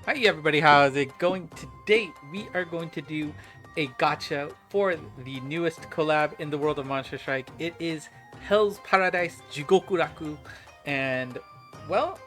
Hi everybody, how's it going? Today we are going to do a gacha for the newest collab in the world of Monster Strike. It is Hell's Paradise Jigokuraku, and well,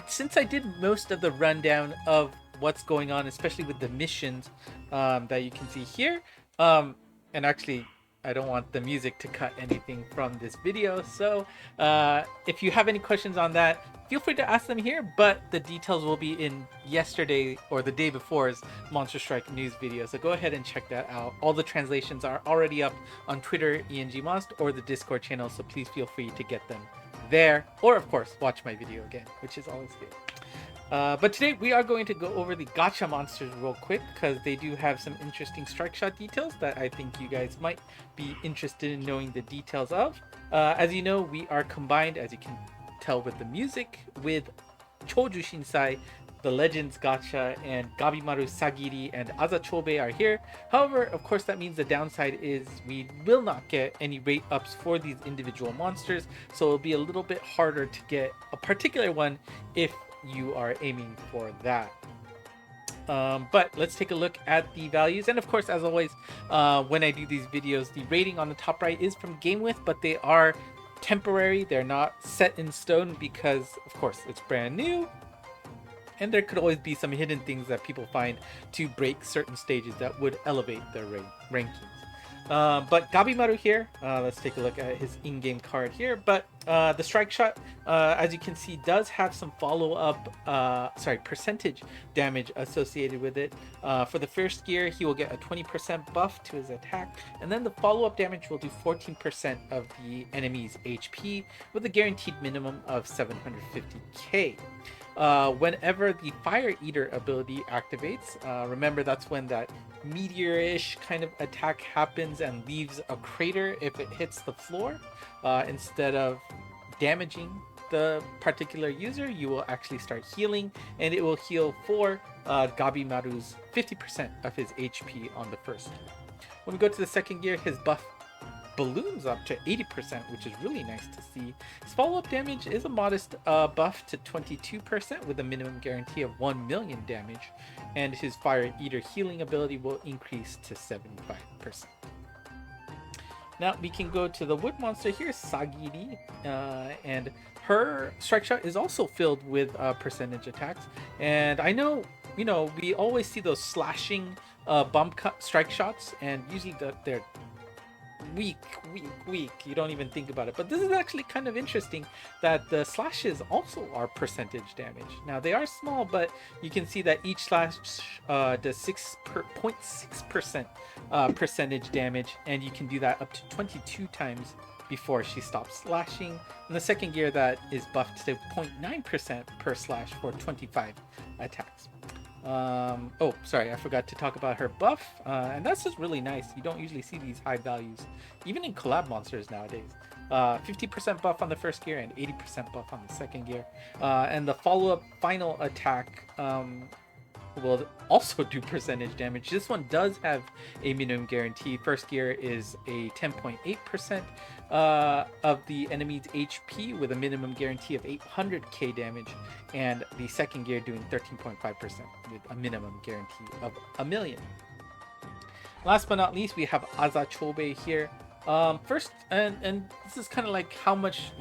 since I did most of the rundown of what's going on, especially with the missions that you can see here, and actually I don't want the music to cut anything from this video, so if you have any questions on that, feel free to ask them here, but the details will be in yesterday or the day before's Monster Strike news video, so go ahead and check that out. All the translations are already up on Twitter, ENGMonst, or the Discord channel, so please feel free to get them there, or of course watch my video again, which is always good. But today we are going to go over the gacha monsters real quick because they do have some interesting strike shot details that I think you guys might be interested in knowing the details of. As you know, we are combined, as you can tell with the music, with Choujuu Shinsai, the Legends Gacha, and Gabimaru, Sagiri, and Aza Chobei are here. However, of course, that means the downside is we will not get any rate ups for these individual monsters, so it'll be a little bit harder to get a particular one if you are aiming for that. But let's take a look at the values, and of course, as always, when I do these videos, the rating on the top right is from GameWith, but they are temporary. They're not set in stone because, of course, it's brand new, and there could always be some hidden things that people find to break certain stages that would elevate their rankings. But Gabimaru here, let's take a look at his in-game card here. But the strike shot, as you can see, does have some follow-up, percentage damage associated with it. For the first gear, he will get a 20% buff to his attack, and then the follow-up damage will do 14% of the enemy's HP with a guaranteed minimum of 750k. Whenever the Fire Eater ability activates, remember that's when that meteor-ish kind of attack happens and leaves a crater if it hits the floor. Instead of damaging the particular user, you will actually start healing, and it will heal for Gabimaru's 50% of his HP on the first gear. When we go to the second gear, his buff balloons up to 80%, which is really nice to see. His follow-up damage is a modest buff to 22% with a minimum guarantee of 1 million damage, and his Fire Eater healing ability will increase to 75%. Now we can go to the wood monster here, Sagiri, and her strike shot is also filled with percentage attacks. And I know, we always see those slashing bump cut strike shots, and usually they're weak. You don't even think about it, but this is actually kind of interesting that the slashes also are percentage damage. Now they are small, but you can see that each slash does 6.6% percentage damage, and you can do that up to 22 times before she stops slashing. In the second gear, that is buffed to 0.9% per slash for 25 attacks. Oh, sorry, I forgot to talk about her buff, and that's just really nice. You don't usually see these high values, even in collab monsters nowadays. 50% buff on the first gear and 80% buff on the second gear. And the follow-up final attack will also do percentage damage. This one does have a minimum guarantee. First gear is a 10.8% of the enemy's HP with a minimum guarantee of 800k damage, and the second gear doing 13.5% with a minimum guarantee of 1 million. Last but not least, we have Aza Chobei here. First, and this is kind of like how much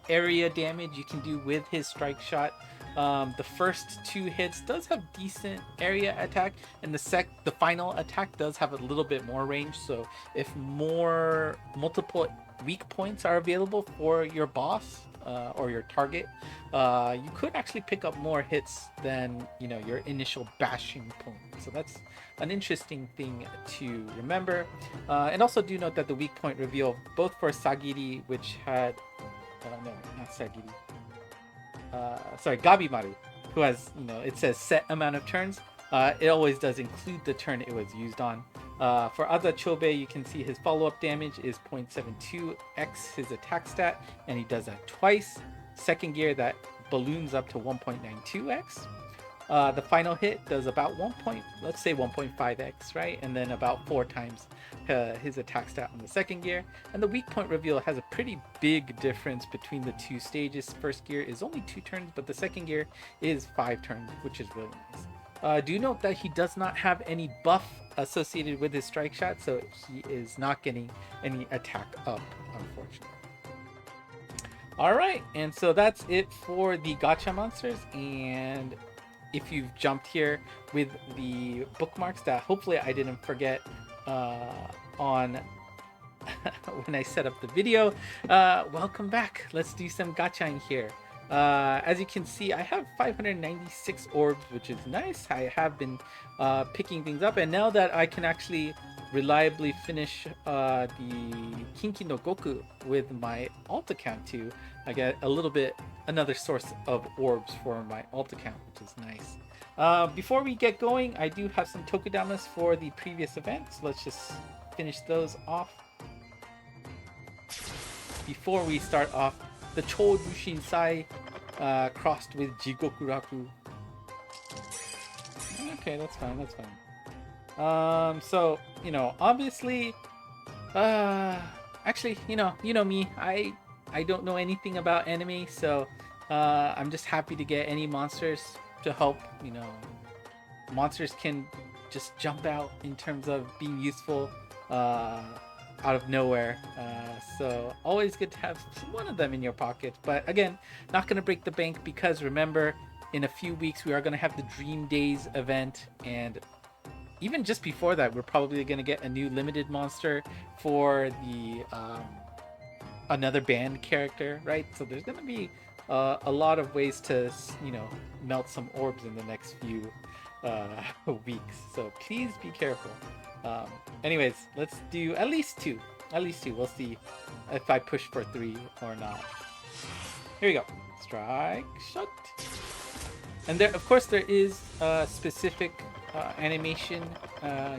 area damage you can do with his strike shot. The first two hits does have decent area attack, and the final attack does have a little bit more range. So if multiple weak points are available for your boss or your target, you could actually pick up more hits than your initial bashing point. So that's an interesting thing to remember. And also do note that the weak point reveal both for Sagiri, which had no, not Sagiri. Gabimaru, who has, it says set amount of turns. It always does include the turn it was used on. For Aza Chobei, you can see his follow-up damage is 0.72x his attack stat, and he does that twice. Second gear, that balloons up to 1.92x. The final hit does about 1.5x, right? And then about 4 times his attack stat on the second gear. And the weak point reveal has a pretty big difference between the two stages. First gear is only 2 turns, but the second gear is 5 turns, which is really nice. Do note that he does not have any buff associated with his strike shot, so he is not getting any attack up, unfortunately. Alright, and so that's it for the gacha monsters. And if you've jumped here with the bookmarks that hopefully I didn't forget on when I set up the video, welcome back. Let's do some gacha in here. As you can see, I have 596 orbs, which is nice. I have been picking things up, and now that I can actually reliably finish the Kinki no Goku with my alt account too, I get a little bit another source of orbs for my alt account, which is nice. Before we get going, I do have some tokudamas for the previous event, so let's just finish those off before we start off the Choujushin Sai crossed with Jigokuraku. Okay, that's fine, that's fine. So, you know, obviously, actually, you know me, I don't know anything about anime, so I'm just happy to get any monsters to help. You know, monsters can just jump out in terms of being useful out of nowhere, so always good to have one of them in your pocket. But again, not gonna break the bank, because remember, in a few weeks we are gonna have the Dream Days event, and even just before that we're probably gonna get a new limited monster for the another band character, right? So there's gonna be a lot of ways to, you know, melt some orbs in the next few weeks, so please be careful. Anyways, let's do at least two. We'll see if I push for 3 or not. Here we go. Strike shot. And there, of course, there is a specific animation,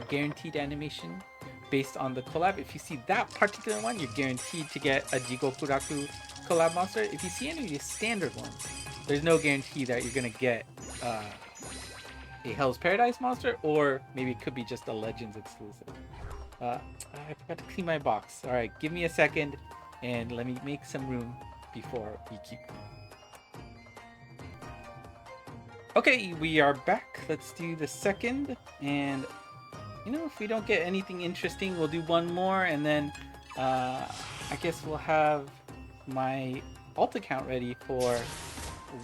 guaranteed animation based on the collab. If you see that particular one, you're guaranteed to get a Jigokuraku collab monster. If you see any of the standard ones, there's no guarantee that you're gonna get a Hell's Paradise monster, or maybe it could be just a Legends exclusive. I forgot to clean my box. Alright, give me a second and let me make some room before we keep going. Okay, we are back. Let's do the second, and you know, if we don't get anything interesting, we'll do one more, and then I guess we'll have my alt account ready for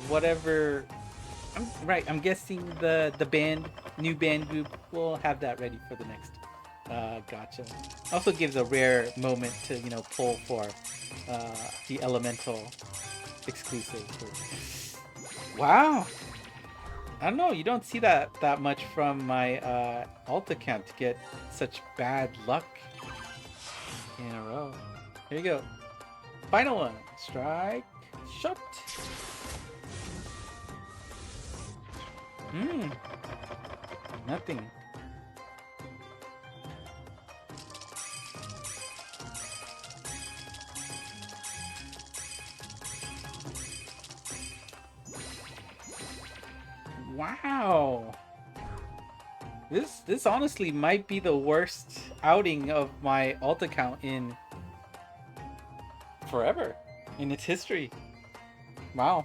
whatever. I'm guessing the new band group will have that ready for the next gacha. Also gives a rare moment to, you know, pull for the elemental exclusive. Wow, I don't know, you don't see that much from my alt account to get such bad luck in a row. Here you go. Final one. Strike shot. Nothing. Wow. This honestly might be the worst outing of my alt account in forever, in its history. Wow.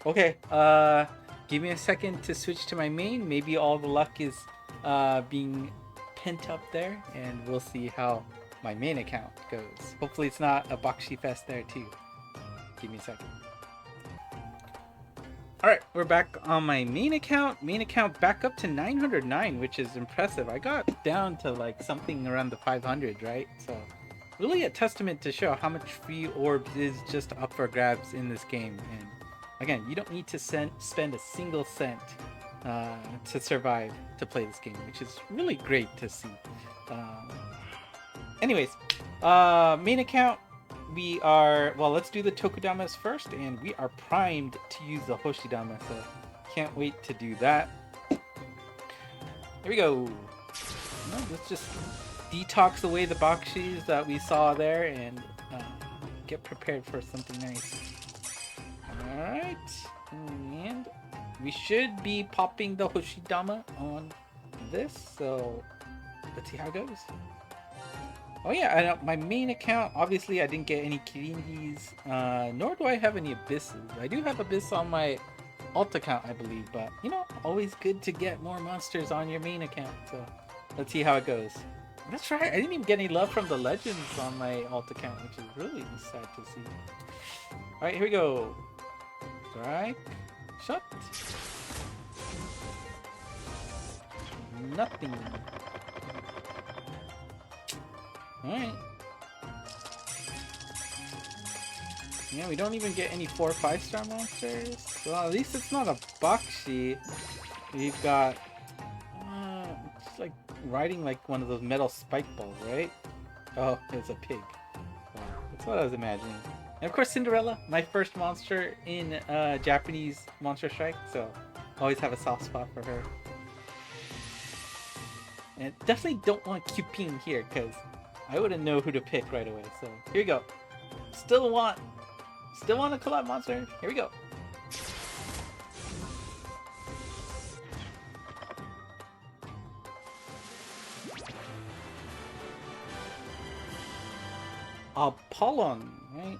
Okay, give me a second to switch to my main. Maybe all the luck is being pent up there, and we'll see how my main account goes. Hopefully it's not a Bakshi Fest there too. Give me a second. Alright, we're back on my main account. Main account back up to 909, which is impressive. I got down to like something around the 500, right? So really a testament to show how much free orbs is just up for grabs in this game. And again, you don't need to spend a single cent to survive to play this game, which is really great to see. Anyways, main account, we are, well, let's do the Tokudamas first, and we are primed to use the Hoshidama, so can't wait to do that. Here we go. Let's just detox away the Bakshis that we saw there and get prepared for something nice. Alright, and we should be popping the Hoshidama on this, so let's see how it goes. Oh yeah, my main account, obviously I didn't get any Kirindis, nor do I have any Abysses. I do have Abyss on my alt account, I believe. But, you know, always good to get more monsters on your main account. So let's see how it goes. That's right. I didn't even get any love from the legends on my alt account, which is really sad to see. All right, here we go. Strike. Shot. Nothing. Alright. Yeah, we don't even get any 4 or 5-star monsters. Well, at least it's not a Bakshi. We've got... it's like riding like one of those metal spike balls, right? Oh, it's a pig. Well, that's what I was imagining. And of course, Cinderella, my first monster in Japanese Monster Strike, so always have a soft spot for her. And definitely don't want Cupine here, because I wouldn't know who to pick right away. So here we go. Still want a collab monster. Here we go. Apollon, right?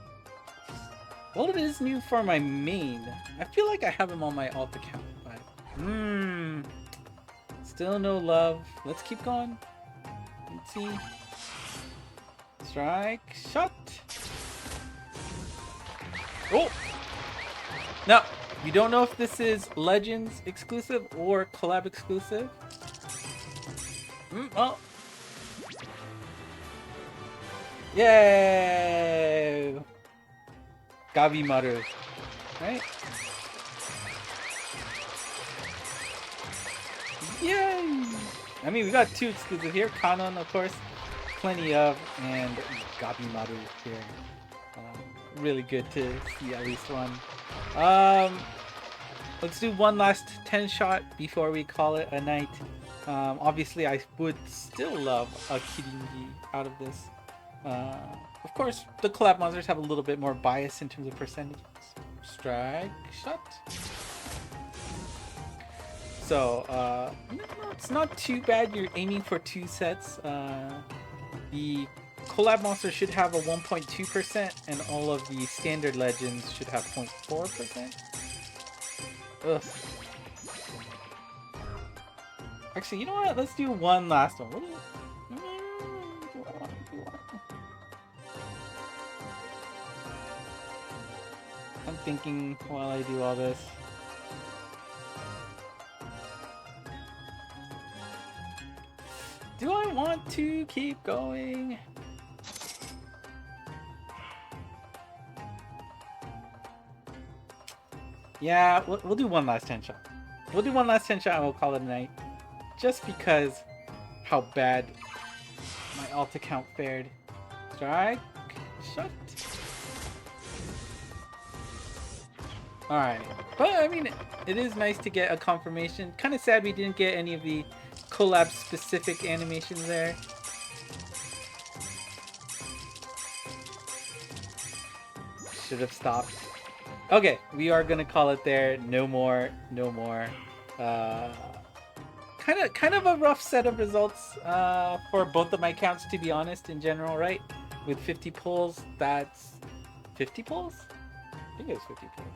Well, it is new for my main. I feel like I have him on my alt account, but still no love. Let's keep going. Let's see. Strike. Shot. Oh! Now, you don't know if this is Legends exclusive or Collab exclusive. Oh. Yay! Gabimaru. Right? Yay! I mean, we got 2 exclusive here. Kanon, of course. Plenty of. And Gabimaru here. Really good to see at least one. Let's do one last 10 shot before we call it a night. Obviously, I would still love a Kiringi out of this. Of course, the collab monsters have a little bit more bias in terms of percentages. Strike, shot. So, no, it's not too bad. You're aiming for 2 sets. The collab monsters should have a 1.2%, and all of the standard legends should have 0.4%. Ugh. Actually, you know what? Let's do one last one. What do I want? I'm thinking while I do all this. Do I want to keep going? Yeah, we'll do one last 10 shot. We'll do one last 10 shot and we'll call it a night. Just because how bad my alt account fared. Strike. Shut. Alright. But I mean, it is nice to get a confirmation. Kind of sad we didn't get any of the collab specific animations there. Should have stopped. Okay, we are gonna call it there. No more. Kind of a rough set of results for both of my accounts, to be honest, in general, right? With 50 pulls, that's 50 pulls? I think it was 50 pulls.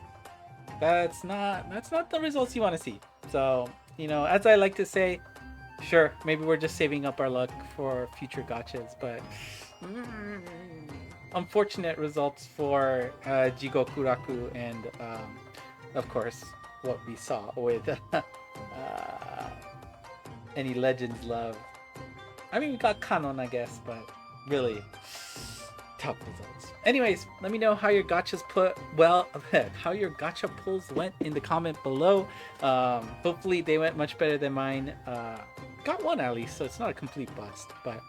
That's not the results you want to see. So, you know, as I like to say, sure, maybe we're just saving up our luck for future gachas, but unfortunate results for Jigokuraku and of course what we saw with any Legends love. I mean, we got Kanon, I guess, but really tough results. Anyways, let me know how your gachas how your gacha pulls went in the comment below. Hopefully they went much better than mine. Got one at least, so it's not a complete bust, but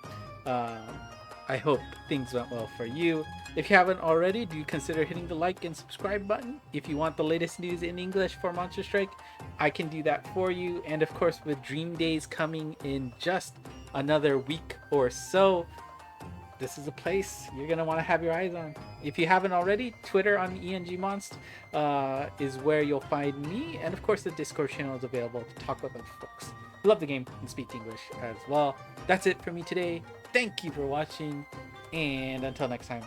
I hope things went well for you. If you haven't already, do consider hitting the like and subscribe button. If you want the latest news in English for Monster Strike, I can do that for you. And of course, with Dream Days coming in just another week or so, this is a place you're going to want to have your eyes on. If you haven't already, Twitter on the ENG Monst is where you'll find me. And of course, the Discord channel is available to talk with other folks. Love the game and speak English as well. That's it for me today. Thank you for watching, and until next time.